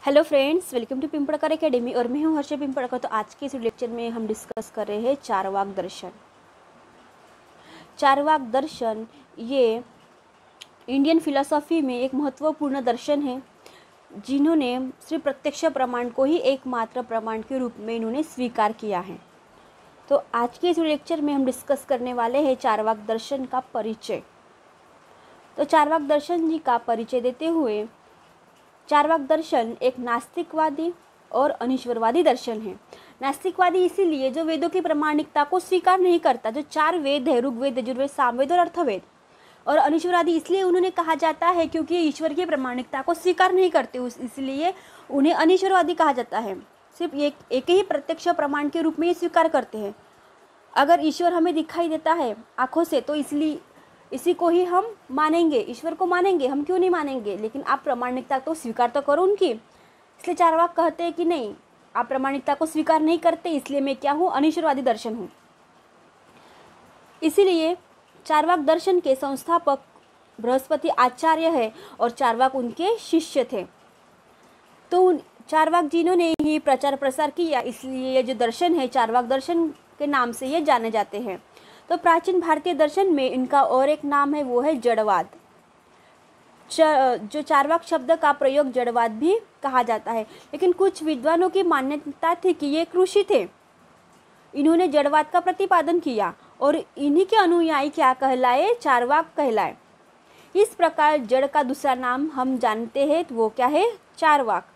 Hello friends, welcome to Pimpadkar academy और मैं हूं हर्ष पिंपड़कर। तो आज के इस लेक्चर में हम डिस्कस कर रहे हैं चारवाक दर्शन। चारवाक दर्शन ये इंडियन फिलॉसफी में एक महत्वपूर्ण दर्शन है, जिन्होंने सिर्फ प्रत्यक्ष प्रमाण को ही एकमात्र प्रमाण के रूप में इन्होंने स्वीकार किया है। तो आज के इस लेक्चर में हम डिस्कस करने वाले हैं चारवाक दर्शन का परिचय। तो चारवाक दर्शन जी का परिचय देते हुए, चारवाक दर्शन एक नास्तिकवादी और अनीश्वरवादी दर्शन है। नास्तिकवादी इसीलिए जो वेदों की प्रामाणिकता को स्वीकार नहीं करता, जो चार वेद है, ऋग्वेद, यजुर्वेद, सामवेद और अर्थवेद। और अनीश्वरवादी इसलिए उन्हें कहा जाता है क्योंकि ईश्वर की प्रामाणिकता को स्वीकार नहीं करते, इसलिए उन्हें अनीश्वरवादी कहा जाता है। सिर्फ एक ही प्रत्यक्ष प्रमाण के रूप में ये स्वीकार करते हैं। अगर ईश्वर हमें दिखाई देता है आँखों से तो इसलिए इसी को ही हम मानेंगे, ईश्वर को मानेंगे, हम क्यों नहीं मानेंगे। लेकिन आप प्रामाणिकता तो स्वीकार तो करो उनकी। इसलिए चारवाक कहते हैं कि नहीं, आप प्रामाणिकता को स्वीकार नहीं करते, इसलिए मैं क्या हूँ, अनीश्वरवादी दर्शन हूँ। इसीलिए चारवाक दर्शन के संस्थापक बृहस्पति आचार्य है और चारवाक उनके शिष्य थे। तो चारवाक जिन्होंने ही प्रचार प्रसार किया, इसलिए ये जो दर्शन है चारवाक दर्शन के नाम से ये जाने जाते हैं। तो प्राचीन भारतीय दर्शन में इनका और एक नाम है, वो है जड़वाद। जो चारवाक शब्द का प्रयोग जड़वाद भी कहा जाता है। लेकिन कुछ विद्वानों की मान्यता थी कि ये ऋषि थे, इन्होंने जड़वाद का प्रतिपादन किया और इन्हीं के अनुयायी क्या कहलाए, चारवाक कहलाए। इस प्रकार जड़ का दूसरा नाम हम जानते हैं, तो वो क्या है, चारवाक।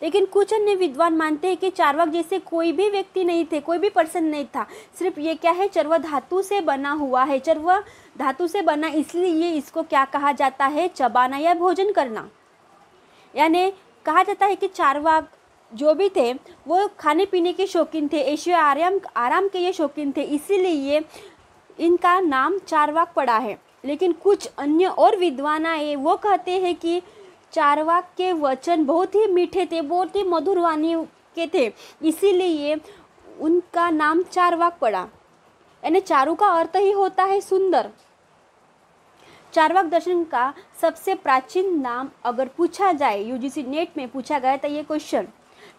लेकिन कुछ अन्य विद्वान मानते हैं कि चारवाक जैसे कोई भी व्यक्ति नहीं थे, कोई भी पर्सन नहीं था। सिर्फ ये क्या है, चर्व धातु से बना हुआ है। चर्व धातु से बना, इसलिए इसको क्या कहा जाता है, चबाना या भोजन करना। यानी कहा जाता है कि चारवाक जो भी थे वो खाने पीने के शौकीन थे, ऐश्वर्य आराम के ये शौकीन थे, इसीलिए इनका नाम चारवाक पड़ा है। लेकिन कुछ अन्य और विद्वान आए, वो कहते हैं कि चारवाक के वचन बहुत ही मीठे थे, बहुत ही मधुर वाणी के थे, इसीलिए उनका नाम चारवाक पड़ा। यानी चारु का अर्थ ही होता है सुंदर। चारवाक दर्शन का सबसे प्राचीन नाम अगर पूछा जाए, यूजीसी नेट में पूछा गया था ये क्वेश्चन,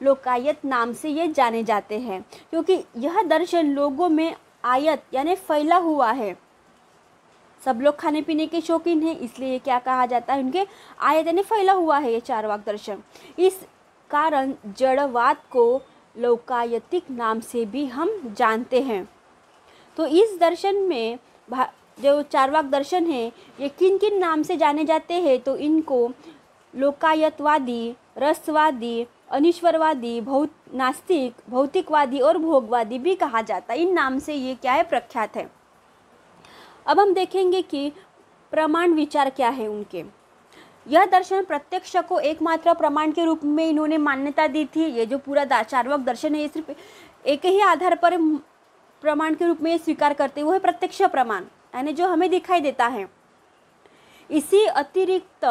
लोकायत नाम से ये जाने जाते हैं, क्योंकि यह दर्शन लोगों में आयत यानी फैला हुआ है। सब लोग खाने पीने के शौकीन हैं, इसलिए क्या कहा जाता है, उनके आयत यानी फैला हुआ है ये चारवाक दर्शन। इस कारण जड़वाद को लोकायतिक नाम से भी हम जानते हैं। तो इस दर्शन में जो चारवाक दर्शन है, ये किन किन नाम से जाने जाते हैं, तो इनको लोकायतवादी, रसवादी, अनीश्वरवादी, नास्तिक, भौतिकवादी और भोगवादी भी कहा जाता है। इन नाम से ये क्या है, प्रख्यात है। अब हम देखेंगे कि प्रमाण विचार क्या है उनके। यह दर्शन प्रत्यक्ष को एकमात्र प्रमाण के रूप में इन्होंने मान्यता दी थी। ये जो पूरा चारवाक दर्शन है, ये सिर्फ एक ही आधार पर प्रमाण के रूप में ये स्वीकार करते हैं, वो है प्रत्यक्ष प्रमाण, यानी जो हमें दिखाई देता है। इसी अतिरिक्त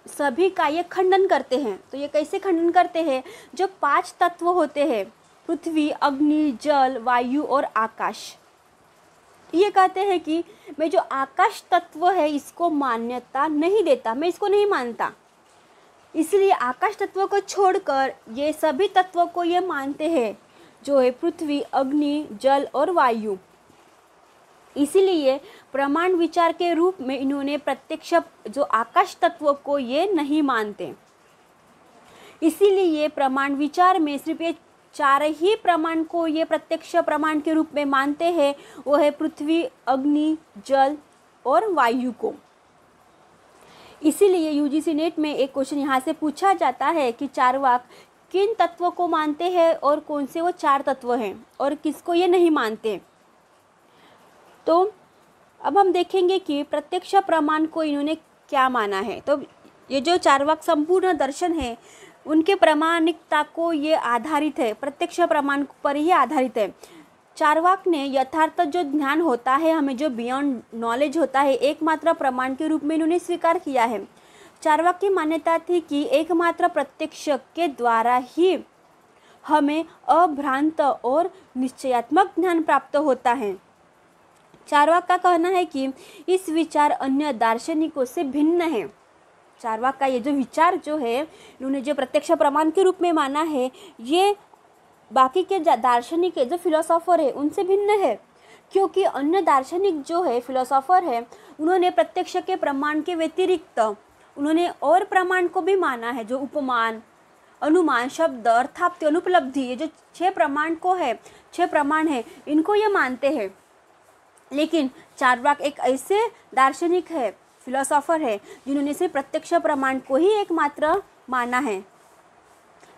सभी का ये खंडन करते हैं। तो ये कैसे खंडन करते हैं, जो 5 तत्व होते हैं, पृथ्वी, अग्नि, जल, वायु और आकाश, ये कहते हैं कि मैं जो आकाश तत्व है इसको मान्यता नहीं देता, मैं इसको नहीं मानता। इसलिए आकाश तत्व को छोड़कर ये सभी तत्वों को ये मानते हैं, जो है पृथ्वी, अग्नि, जल और वायु। इसीलिए प्रमाण विचार के रूप में इन्होंने प्रत्यक्ष जो आकाश तत्व को ये नहीं मानते। इसीलिए प्रमाण विचार में सिर्फ ये 4 ही प्रमाण को ये प्रत्यक्ष प्रमाण के रूप में मानते हैं, वो है पृथ्वी, अग्नि, जल और वायु को। इसीलिए यूजीसी नेट में एक क्वेश्चन यहाँ से पूछा जाता है कि चारवाक किन तत्वों को मानते हैं और कौन से वो 4 तत्व हैं और किसको ये नहीं मानते। तो अब हम देखेंगे कि प्रत्यक्ष प्रमाण को इन्होंने क्या माना है। तो ये जो चारवाक संपूर्ण दर्शन है, उनके प्रामाणिकता को ये आधारित है, प्रत्यक्ष प्रमाण पर ही आधारित है। चारवाक ने यथार्थ जो ज्ञान होता है, हमें जो बियॉन्ड नॉलेज होता है, एकमात्र प्रमाण के रूप में इन्होंने स्वीकार किया है। चारवाक की मान्यता थी कि एकमात्र प्रत्यक्ष के द्वारा ही हमें अभ्रांत और निश्चयात्मक ज्ञान प्राप्त होता है। चारवाक का कहना है कि इस विचार अन्य दार्शनिकों से भिन्न है। चारवाक का ये जो विचार जो है, इन्होंने जो प्रत्यक्ष प्रमाण के रूप में माना है, ये बाकी के दार्शनिक है जो फिलोसोफर है उनसे भिन्न है। क्योंकि अन्य दार्शनिक जो है फिलोसोफर है, उन्होंने प्रत्यक्ष के प्रमाण के व्यतिरिक्त उन्होंने और प्रमाण को भी माना है, जो उपमान, अनुमान, शब्द, अर्थाप्ति, अनुपलब्धि, ये जो 6 प्रमाण है, इनको ये मानते हैं। लेकिन चारवाक एक ऐसे दार्शनिक है, फिलोसोफर है, जिन्होंने सिर्फ प्रत्यक्ष प्रमाण को ही एकमात्र माना है।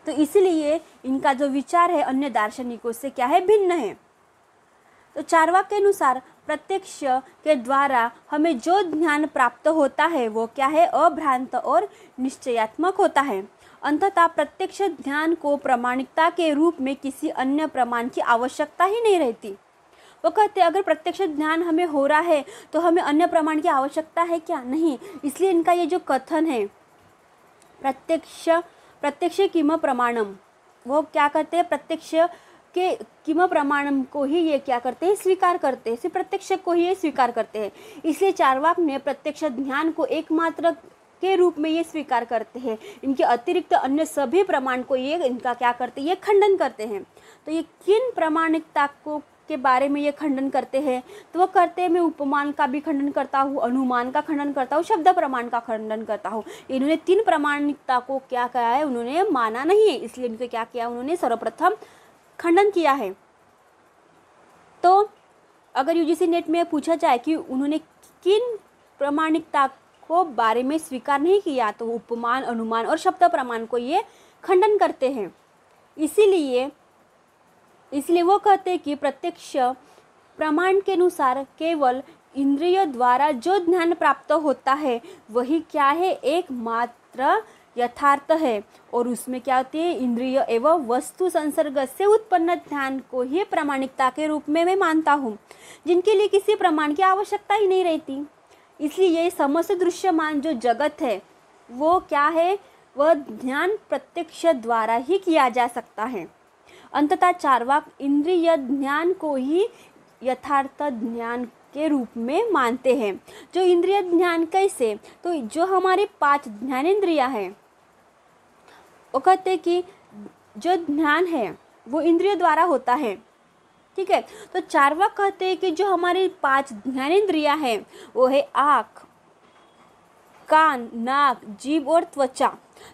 तो इसलिए इनका जो विचार है अन्य दार्शनिकों से क्या है, भिन्न है। तो चारवाक के अनुसार प्रत्यक्ष के द्वारा हमें जो ज्ञान प्राप्त होता है वो क्या है, अभ्रांत और निश्चयात्मक होता है। अंततः प्रत्यक्ष ज्ञान को प्रामाणिकता के रूप में किसी अन्य प्रमाण की आवश्यकता ही नहीं रहती। वो कहते हैं अगर प्रत्यक्ष ज्ञान हमें हो रहा है तो हमें अन्य प्रमाण की आवश्यकता है क्या, नहीं। इसलिए इनका ये जो कथन है प्रत्यक्ष किम प्रमाणम, वो क्या करते हैं, प्रत्यक्ष के किम प्रमाणम को ही ये क्या करते हैं, स्वीकार करते हैं, सिर्फ प्रत्यक्ष को ही ये स्वीकार करते हैं। इसलिए चारवाक ने प्रत्यक्ष ज्ञान को एकमात्र के रूप में ये स्वीकार करते हैं। इनके अतिरिक्त अन्य सभी प्रमाण को ये इनका क्या करते हैं, ये खंडन करते हैं। तो ये किन प्रामाणिकता को के बारे में ये खंडन करते हैं, तो वो करते हैं मैं उपमान का भी खंडन करता हूँ, अनुमान का खंडन करता हूँ, शब्द प्रमाण का खंडन करता हूँ। इन्होंने 3 प्रामाणिकता को क्या कहा है, उन्होंने माना नहीं है। इसलिए इनके क्या किया, उन्होंने सर्वप्रथम खंडन किया है। तो अगर यूजीसी नेट में पूछा जाए कि उन्होंने किन प्रामाणिकता को बारे में स्वीकार नहीं किया, तो उपमान, अनुमान और शब्द प्रमाण को ये खंडन करते हैं। इसलिए वो कहते हैं कि प्रत्यक्ष प्रमाण के अनुसार केवल इंद्रिय द्वारा जो ज्ञान प्राप्त होता है वही क्या है, एकमात्र यथार्थ है। और उसमें क्या होती है, इंद्रिय एवं वस्तु संसर्ग से उत्पन्न ज्ञान को ही प्रामाणिकता के रूप में मैं मानता हूँ, जिनके लिए किसी प्रमाण की आवश्यकता ही नहीं रहती। इसलिए ये समस्त दृश्यमान जो जगत है वो क्या है, वह ज्ञान प्रत्यक्ष द्वारा ही किया जा सकता है। अंततः चारवाक इंद्रिय ज्ञान को ही यथार्थ ज्ञान के रूप में मानते हैं। जो इंद्रिय ज्ञान कैसे, तो जो हमारे 5 ज्ञानेंद्रियां हैं, वो कहते हैं कि जो ज्ञान है वो इंद्रिय द्वारा होता है, ठीक है। तो चारवाक कहते हैं कि जो हमारी 5 ज्ञानेंद्रियां हैं वो है आँख, कान, नाक, जीभ और त्वचा।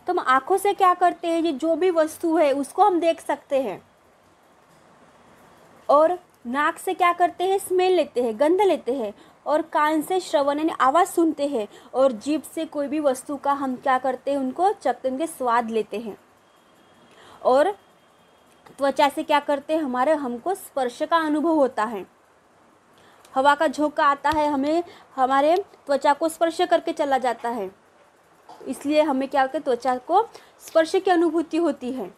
तो हम आँखों से क्या करते हैं, ये जो भी वस्तु है उसको हम देख सकते हैं, और नाक से क्या करते हैं, स्मेल लेते हैं, गंध लेते हैं, और कान से श्रवण यानी आवाज़ सुनते हैं, और जीभ से कोई भी वस्तु का हम क्या करते हैं, उनको चखते, उनके स्वाद लेते हैं, और त्वचा से क्या करते हैं, हमको स्पर्श का अनुभव होता है। हवा का झोंका आता है, हमें हमारे त्वचा को स्पर्श करके चला जाता है, इसलिए हमें क्या करते, त्वचा को स्पर्श की अनुभूति होती है।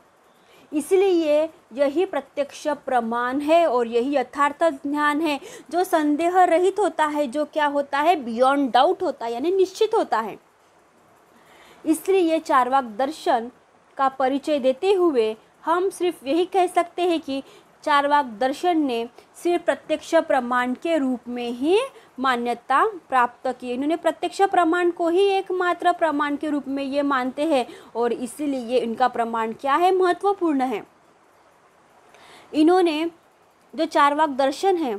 इसलिए यही प्रत्यक्ष प्रमाण है और यही यथार्थ ज्ञान है जो संदेह रहित होता है, जो क्या होता है, बियॉन्ड डाउट होता है, यानी निश्चित होता है। इसलिए ये चारवाक दर्शन का परिचय देते हुए हम सिर्फ यही कह सकते हैं कि चारवाक दर्शन ने सिर्फ प्रत्यक्ष प्रमाण के रूप में ही मान्यता प्राप्त की। इन्होंने प्रत्यक्ष प्रमाण को ही एकमात्र प्रमाण के रूप में ये मानते हैं, और इसीलिए इनका प्रमाण क्या है, महत्वपूर्ण है। इन्होंने जो चारवाक दर्शन है,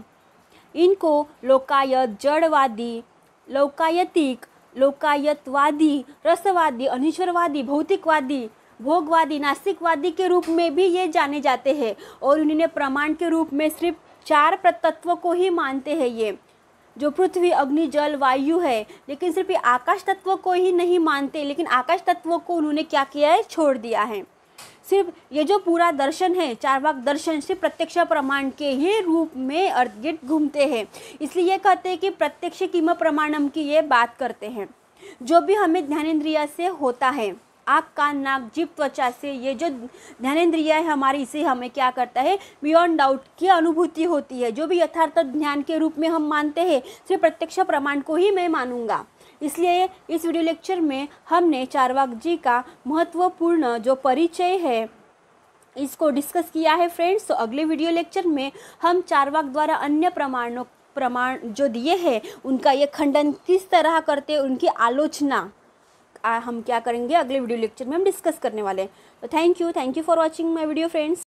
इनको लोकायत, जड़वादी, लोकायतिक, लोकायतवादी, रसवादी, अनीश्वरवादी, भौतिकवादी, भोगवादी, नास्तिकवादी के रूप में भी ये जाने जाते हैं। और उन्होंने प्रमाण के रूप में सिर्फ 4 तत्वों को ही मानते हैं, ये जो पृथ्वी, अग्नि, जल, वायु है। लेकिन सिर्फ ये आकाश तत्व को ही नहीं मानते, लेकिन आकाश तत्वों को उन्होंने क्या किया है, छोड़ दिया है। सिर्फ ये जो पूरा दर्शन है, चारवाक दर्शन, सिर्फ प्रत्यक्ष प्रमाण के ही रूप में अर्धगिर्द घूमते हैं। इसलिए ये कहते हैं कि प्रत्यक्ष किम प्रमाणम की ये बात करते हैं। जो भी हमें ज्ञानेंद्रिय से होता है, आँख, कान, नाक, जीभ, त्वचा से, ये जो ज्ञानेंद्रिय है हमारी, इसे हमें क्या करता है, बियॉन्ड डाउट की अनुभूति होती है। जो भी यथार्थ ज्ञान के रूप में हम मानते हैं, सिर्फ प्रत्यक्ष प्रमाण को ही मैं मानूंगा। इसलिए इस वीडियो लेक्चर में हमने चारवाक जी का महत्वपूर्ण जो परिचय है इसको डिस्कस किया है फ्रेंड्स। तो अगले वीडियो लेक्चर में हम चारवाक द्वारा अन्य प्रमाण जो दिए हैं उनका ये खंडन किस तरह करते हैं, उनकी आलोचना हम क्या करेंगे अगले वीडियो लेक्चर में हम डिस्कस करने वाले हैं। तो thank you for watching my video friends.